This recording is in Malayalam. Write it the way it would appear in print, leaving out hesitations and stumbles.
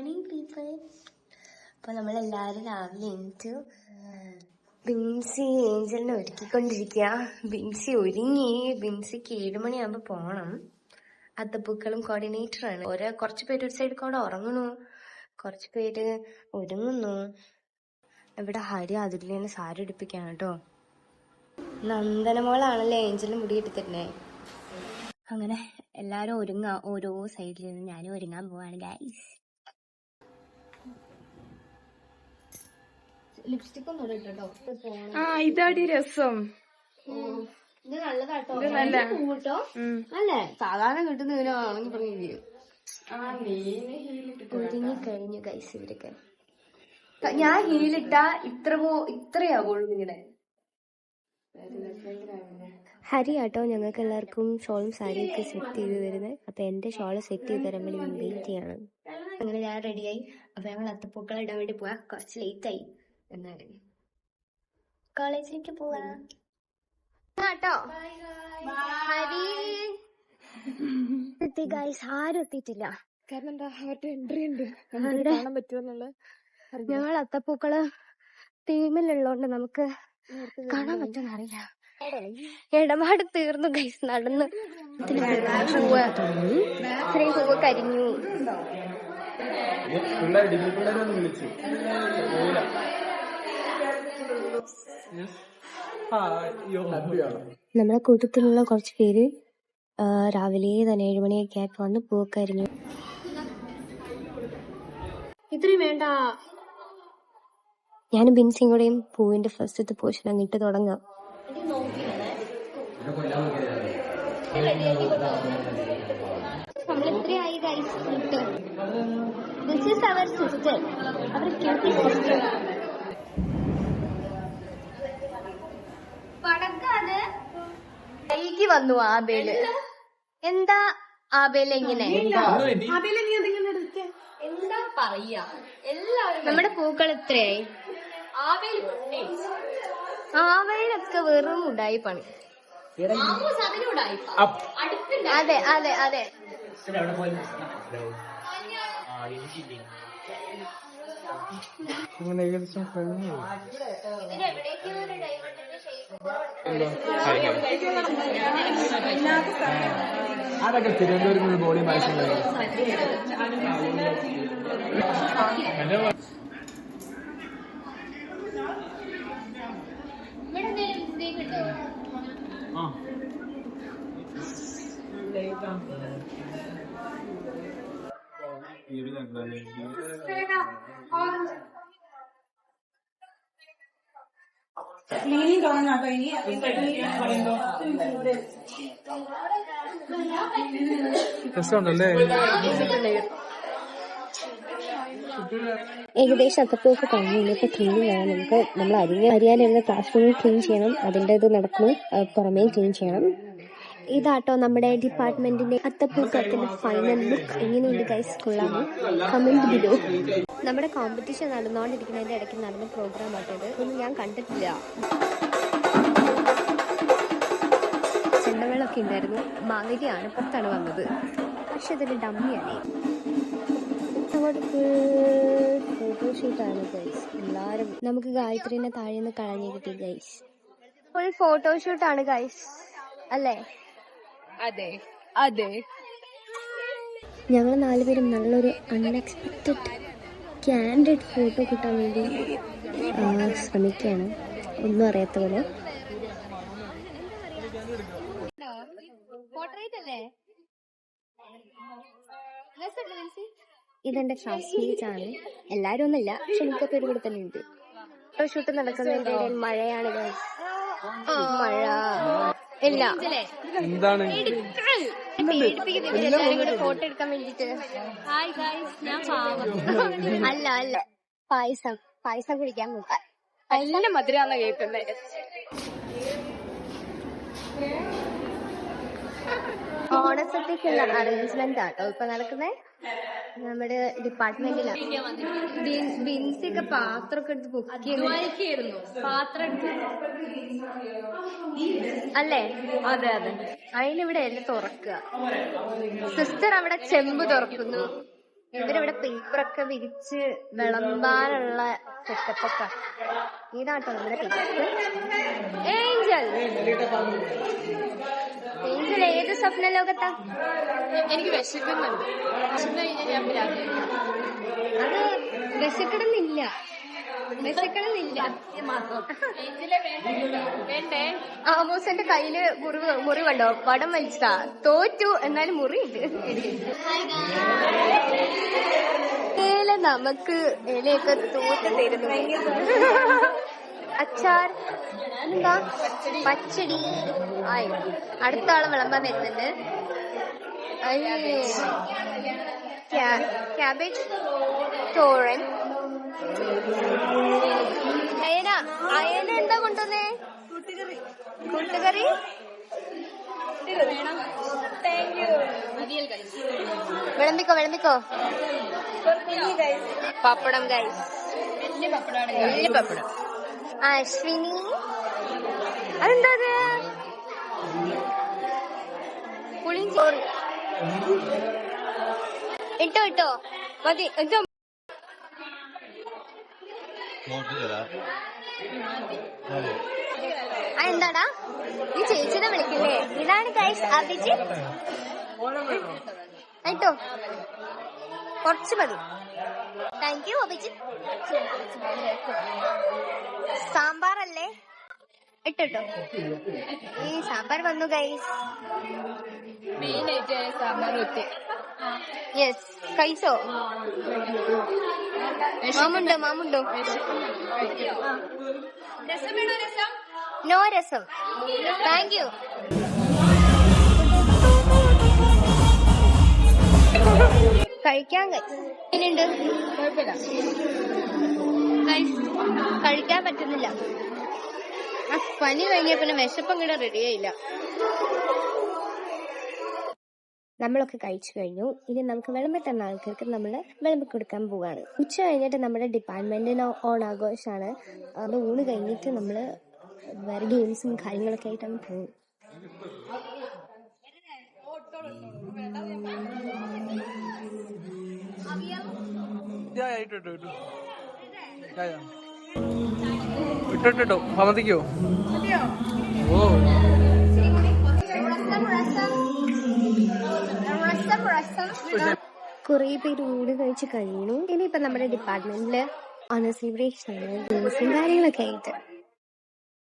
Morning people. അപ്പോൾ നമ്മളെല്ലാവരും രാവിലെ എണീറ്റ് ബിൻസി ഏഞ്ചലിനെ ഒരുക്കിക്കൊണ്ടിരിക്കുക. ബിൻസി ഒരുങ്ങി. ബിൻസിക്ക് 7 മണിയാകുമ്പോൾ പോകണം. അത്തപ്പൂക്കളും കോർഡിനേറ്ററാണ്. കുറച്ച് പേര് ഒരു സൈഡിൽ കൂടെ ഉറങ്ങണു, കുറച്ച് പേര് ഒരുങ്ങുന്നു. ഇവിടെ ഹരി അതിലേനെ സാരി ഉടുപ്പിക്കാണ് കേട്ടോ. നന്ദനമോളാണല്ലേ ഏഞ്ചലിന് മുടി എടുത്തിരുന്നേ. അങ്ങനെ എല്ലാരും ഒരുങ്ങാ, ഓരോ സൈഡിൽ നിന്ന് ഞാനും ഒരുങ്ങാൻ പോവാണ് ഗൈസ്. ലിപ്സ്റ്റിക് ഒന്നും ഇട്ടോ. ഇതാടി രസം. ഇത് നല്ലതാട്ടോ, കേട്ടോ. അല്ലേ സാധാരണ കിട്ടുന്ന ഇവനാണെങ്കിൽ പറഞ്ഞു ഒരുങ്ങി കഴിഞ്ഞു ഗൈസ്. ഇവരൊക്കെ ഞാൻ ഹീലിട്ട ഇത്രയാവുള്ളൂ നിങ്ങളുടെ ഹരി ആട്ടോ. ഞങ്ങൾക്ക് എല്ലാവർക്കും ഷോളും സാരിയൊക്കെ സെറ്റ് ചെയ്ത് തരുന്നത്. അപ്പൊ എന്റെ ഷോള് സെറ്റ് ചെയ്ത് തരാൻ വേണ്ടി ഞാൻ വെയിറ്റ് ചെയ്യാണ്. അങ്ങനെ ഞാൻ റെഡിയായി. അപ്പൊ ഞങ്ങൾ അത്തപ്പൂക്കൾ ഇടാൻ വേണ്ടി പോവാ. കുറച്ച് ലേറ്റ് ആയി എന്നാലും കോളേജിലേക്ക് പോവാ കേട്ടോ. ഹരി എത്തി ഗൈസ്. ആരും എത്തിയിട്ടില്ല. കാരണം എന്താ, അവരുടെ എൻട്രി ഉണ്ട്, കാണാൻ പറ്റുമെന്നുള്ള. ഞങ്ങൾ അത്തപ്പൂക്കള് ടീമിലുള്ളോണ്ട് നമുക്ക് കാണാൻ പറ്റുമെന്ന് അറിയില്ല. ഇടപാട് തീർന്നു ഗൈസ്. നടന്ന് പൂവ് കരിഞ്ഞു. നമ്മളെ കൂട്ടത്തിലുള്ള കുറച്ച് പേര് രാവിലെ തന്നെ 7 മണിയൊക്കെ ആയപ്പോ വന്ന് പൂവ് കരിഞ്ഞു. ഇത്രയും വേണ്ട. ഞാനും ബിൻസിയും കൂടെയും പൂവിന്റെ ഫസ്റ്റത്തെ പോർഷൻ അങ്ങിട്ട് തുടങ്ങാം. നമ്മളെത്രയായി guys? This is our sister, our cutie sister. പടക്കാത് കൈക്ക് വന്നു ആബേല്. എന്താ ആബേല് എങ്ങനെ? എന്താ പറയാ, എല്ലാവരും നമ്മുടെ പൂക്കൾ എത്രയായി? ആവേലൊക്കെ വെറും ഉടായി പണി. അതെ അതെ അതെ. അതൊക്കെ തിരുവനന്തപുരത്ത് ബോഡി മത്സരം. രസമുണ്ടല്ലേ? ഏകദേശം അത്തപ്പൂക്ക് കഴിഞ്ഞു. ഇനിയിപ്പോൾ ക്ലീനിങ് ആണ്. നമ്മൾ അറിയാനിരുന്ന ക്ലാസ് റൂമിൽ ക്ലീൻ ചെയ്യണം. അതിൻ്റെ ഇത് നടക്കുന്നു. പുറമേ ക്ലീൻ ചെയ്യണം. ഇതാട്ടോ നമ്മുടെ ഡിപ്പാർട്ട്മെന്റിന്റെ അത്തപ്പൂക്കത്തിന്റെ ഫൈനൽ ലുക്ക്. എങ്ങനെയുണ്ട് ഗൈസ്? കൊള്ളാമോ? Comment below. നമ്മുടെ കോമ്പറ്റീഷൻ നടന്നുകൊണ്ടിരിക്കുന്നതിന്റെ ഇടയ്ക്ക് നടന്ന പ്രോഗ്രാം ആട്ടോ ഇത്. ഒന്നും ഞാൻ കണ്ടിട്ടില്ല. ചെണ്ടമേളൊക്കെ ഉണ്ടായിരുന്നു. മാവേലിയാണ് പുറത്താണ് വന്നത്. പക്ഷെ ഇതൊരു ഡമ്മിയാണ്. ഫോട്ടോഷൂട്ടാണ് ഗൈസ്. എല്ലാരും നമുക്ക് ഗായത്രീനെ താഴെ നിന്ന് കളഞ്ഞു കിട്ടി ഗൈസ്. ഫുൾ ഫോട്ടോഷൂട്ടാണ് ഗൈസ്, അല്ലേ? അതെ അതെ. ഞങ്ങൾ 4 പേരും നല്ലൊരു അൺഎക്സ്പെക്റ്റഡ് ക്യാൻഡിഡ് ഫോട്ടോ കിട്ടാൻ വേണ്ടി ശ്രമിക്കുകയാണ്. ഒന്നും അറിയാത്ത പോലെ. ഇതെന്റെ ക്ലാസ്മേറ്റ്സ് ആണ്. എല്ലാരും ഒന്നുമില്ല, പക്ഷെ മിക്ക പേര് കൂടെ തന്നെ ഉണ്ട്. ഫോട്ടോഷൂട്ട് നടക്കുന്നതിന്റെ ഇടയിൽ മഴയാണ് ഗൈസ്. മഴ ഇല്ല, എന്താണ് എല്ലാരും കൂടെ ഫോട്ടോ എടുക്കാൻ വേണ്ടിട്ട്. അല്ല അല്ല, പായസം കുടിക്കാൻ നോക്കാം. നല്ല മധുരാന്ന കേൾക്കുന്നേ. ഓണസദ്യക്കുള്ള അറേഞ്ച്മെന്റ് ആട്ടോ ഇപ്പൊ നടക്കുന്നേ. നമ്മുടെ ഡിപ്പാർട്ട്മെന്റിലാണ്. ബിൻസിയൊക്കെ പാത്രമൊക്കെ എടുത്ത് പൊക്കിയായിരുന്നു. പാത്രം അല്ലേ? അതെ അതെ. അതിനിവിടെ എല്ലാം തുറക്കുക. സിസ്റ്റർ അവിടെ ചെമ്പ് തുറക്കുന്നു. ഇവരിവിടെ പേപ്പറൊക്കെ വിരിച്ച് വിളമ്പാനുള്ള സെറ്റപ്പൊക്കെ. ഇതാട്ടോ നമ്മുടെ ടേസ്റ്റ്. ഏഞ്ചൽ ഏഞ്ചൽ ഏത് സ്വപ്ന ലോകത്താ? എനിക്ക് വിശക്കുന്നുണ്ട്. വിശന്ന് കഴിഞ്ഞാൽ ഞാൻ രാത്രി അത് വിശക്കണമെന്നില്ല. വേണ്ടേ? ആമോസന്റെ കയ്യില് മുറിവുണ്ടോ? പടം വലിച്ചതാ. തോറ്റു, എന്നാലും മുറിയുണ്ട്. നമുക്ക് ഇലയൊക്കെ തൂത്ത് തരുന്നു. അച്ചാർ എന്താ? പച്ചടി. ആയി അടുത്ത ആളെ വിളമ്പാൻ വരുന്നുണ്ട്. ക്യാബേജ് തോരൻ. അയന എന്താ കൊണ്ടുവന്നേ? കൂട്ടുകറി. വിളമ്പിക്കോ. പപ്പടം ഗൈസ്. വലിയ പപ്പടം. അശ്വിനി അതെന്താ? പുളിഞ്ചോറ്. ഇട്ടോ മതി. എന്താടാ ഈ ചേച്ചിനെ വിളിക്കില്ലേ? ഇതാണ് ഗൈസ് അഭിജിത്ത്. കേട്ടോ കുറച്ച് മതി. Thank you Abhijith. സാമ്പാറല്ലേ? ഇട്ടോ ഈ സാമ്പാർ വന്നു ഗൈസ്. മെയിൻ ആയിട്ട് സാമ്പാർ വെച്ച്. യെസ് കഴിച്ചോ? മാമുണ്ടോ? നോ രസം. Thank you. കഴിക്കാൻ എങ്ങനെയുണ്ട്? കുഴപ്പമില്ല. കഴിക്കാൻ പറ്റുന്നില്ല. പനി കഴിഞ്ഞ പിന്നെ വിശപ്പം കൂടെ റെഡിയായില്ല. നമ്മളൊക്കെ കഴിച്ചു കഴിഞ്ഞു. ഇനി നമുക്ക് വിളമ്പി തന്ന ആൾക്കാർക്ക് നമ്മൾ വിളമ്പി കൊടുക്കാൻ പോവാണ്. ഉച്ച കഴിഞ്ഞിട്ട് നമ്മുടെ ഡിപ്പാർട്ട്മെന്റിന് ഓണാഘോഷമാണ്. അത് ഊണ് കഴിഞ്ഞിട്ട് നമ്മൾ വേറെ ഗെയിംസും കാര്യങ്ങളൊക്കെ ആയിട്ടാണ് പോകും. ഇട്ടോ സമ്മതിക്കോ? ഓ കുറെ പേര് ഊണ് കഴിച്ച് കഴിയുന്നു. ഇനിയിപ്പൊ നമ്മുടെ ഡിപ്പാർട്ട്മെന്റില് ഓണർ സെലിബ്രേഷൻ ആണ്, ഗെയിംസും കാര്യങ്ങളൊക്കെ ആയിട്ട്.